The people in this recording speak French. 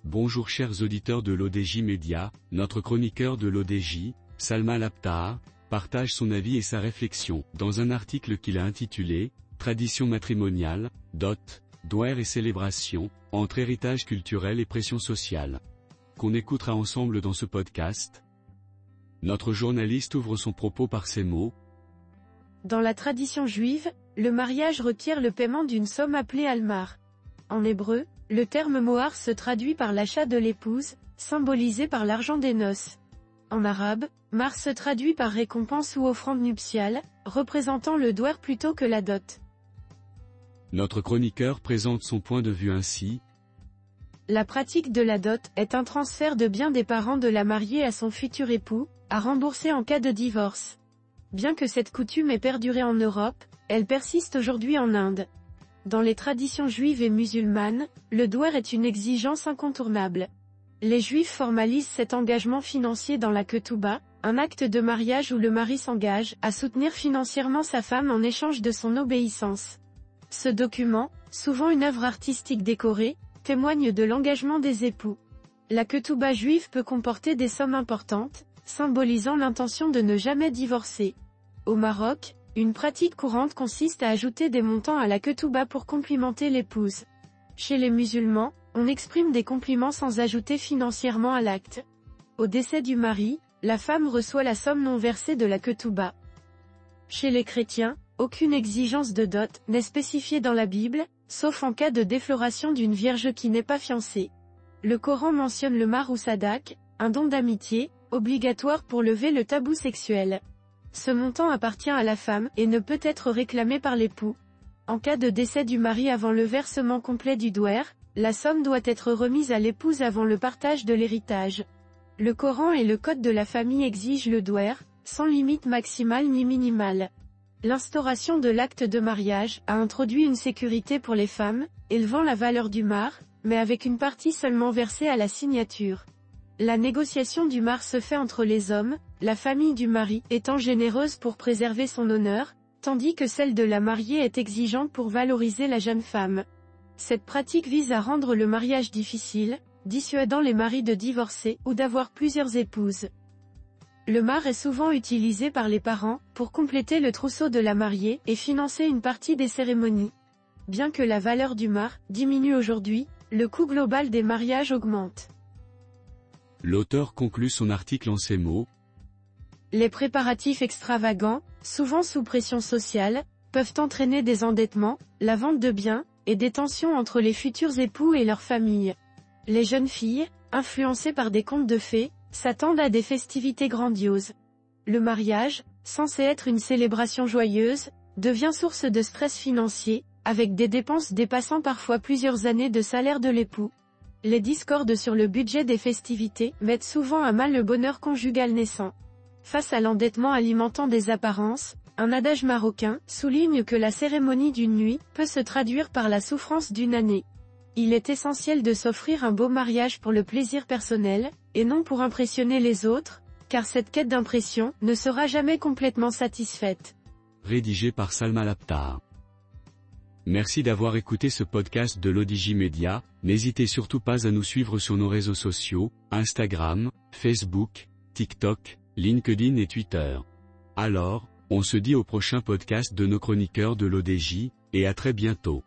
Bonjour chers auditeurs de l'ODJ Média, notre chroniqueur de l'ODJ, Salma Labtaha, partage son avis et sa réflexion, dans un article qu'il a intitulé « Tradition matrimoniale, dot, douaire et célébration, entre héritage culturel et pression sociale », qu'on écoutera ensemble dans ce podcast. Notre journaliste ouvre son propos par ces mots. Dans la tradition juive, le mariage requiert le paiement d'une somme appelée almar. En hébreu, le terme mohar se traduit par l'achat de l'épouse, symbolisé par l'argent des noces. En arabe, mar se traduit par récompense ou offrande nuptiale, représentant le douaire plutôt que la dot. Notre chroniqueur présente son point de vue ainsi. La pratique de la dot est un transfert de biens des parents de la mariée à son futur époux, à rembourser en cas de divorce. Bien que cette coutume ait perduré en Europe, elle persiste aujourd'hui en Inde. Dans les traditions juives et musulmanes, le douaire est une exigence incontournable. Les juifs formalisent cet engagement financier dans la ketouba, un acte de mariage où le mari s'engage à soutenir financièrement sa femme en échange de son obéissance. Ce document, souvent une œuvre artistique décorée, témoigne de l'engagement des époux. La ketouba juive peut comporter des sommes importantes, symbolisant l'intention de ne jamais divorcer. Au Maroc, une pratique courante consiste à ajouter des montants à la ketouba pour complimenter l'épouse. Chez les musulmans, on exprime des compliments sans ajouter financièrement à l'acte. Au décès du mari, la femme reçoit la somme non versée de la ketouba. Chez les chrétiens, aucune exigence de dot n'est spécifiée dans la Bible, sauf en cas de défloration d'une vierge qui n'est pas fiancée. Le Coran mentionne le mar ou sadak, un don d'amitié, obligatoire pour lever le tabou sexuel. Ce montant appartient à la femme et ne peut être réclamé par l'époux. En cas de décès du mari avant le versement complet du douaire, la somme doit être remise à l'épouse avant le partage de l'héritage. Le Coran et le code de la famille exigent le douaire, sans limite maximale ni minimale. L'instauration de l'acte de mariage a introduit une sécurité pour les femmes, élevant la valeur du mar, mais avec une partie seulement versée à la signature. La négociation du mar se fait entre les hommes, la famille du mari étant généreuse pour préserver son honneur, tandis que celle de la mariée est exigeante pour valoriser la jeune femme. Cette pratique vise à rendre le mariage difficile, dissuadant les maris de divorcer ou d'avoir plusieurs épouses. Le mar est souvent utilisé par les parents, pour compléter le trousseau de la mariée et financer une partie des cérémonies. Bien que la valeur du mar diminue aujourd'hui, le coût global des mariages augmente. L'auteur conclut son article en ces mots. Les préparatifs extravagants, souvent sous pression sociale, peuvent entraîner des endettements, la vente de biens, et des tensions entre les futurs époux et leurs familles. Les jeunes filles, influencées par des contes de fées, s'attendent à des festivités grandioses. Le mariage, censé être une célébration joyeuse, devient source de stress financier, avec des dépenses dépassant parfois plusieurs années de salaire de l'époux. Les discordes sur le budget des festivités mettent souvent à mal le bonheur conjugal naissant. Face à l'endettement alimentant des apparences, un adage marocain souligne que la cérémonie d'une nuit peut se traduire par la souffrance d'une année. Il est essentiel de s'offrir un beau mariage pour le plaisir personnel, et non pour impressionner les autres, car cette quête d'impression ne sera jamais complètement satisfaite. Rédigé par Salma Labtaha. Merci d'avoir écouté ce podcast de l'ODJ Média. N'hésitez surtout pas à nous suivre sur nos réseaux sociaux, Instagram, Facebook, TikTok, LinkedIn et Twitter. Alors, on se dit au prochain podcast de nos chroniqueurs de l'ODJ, et à très bientôt.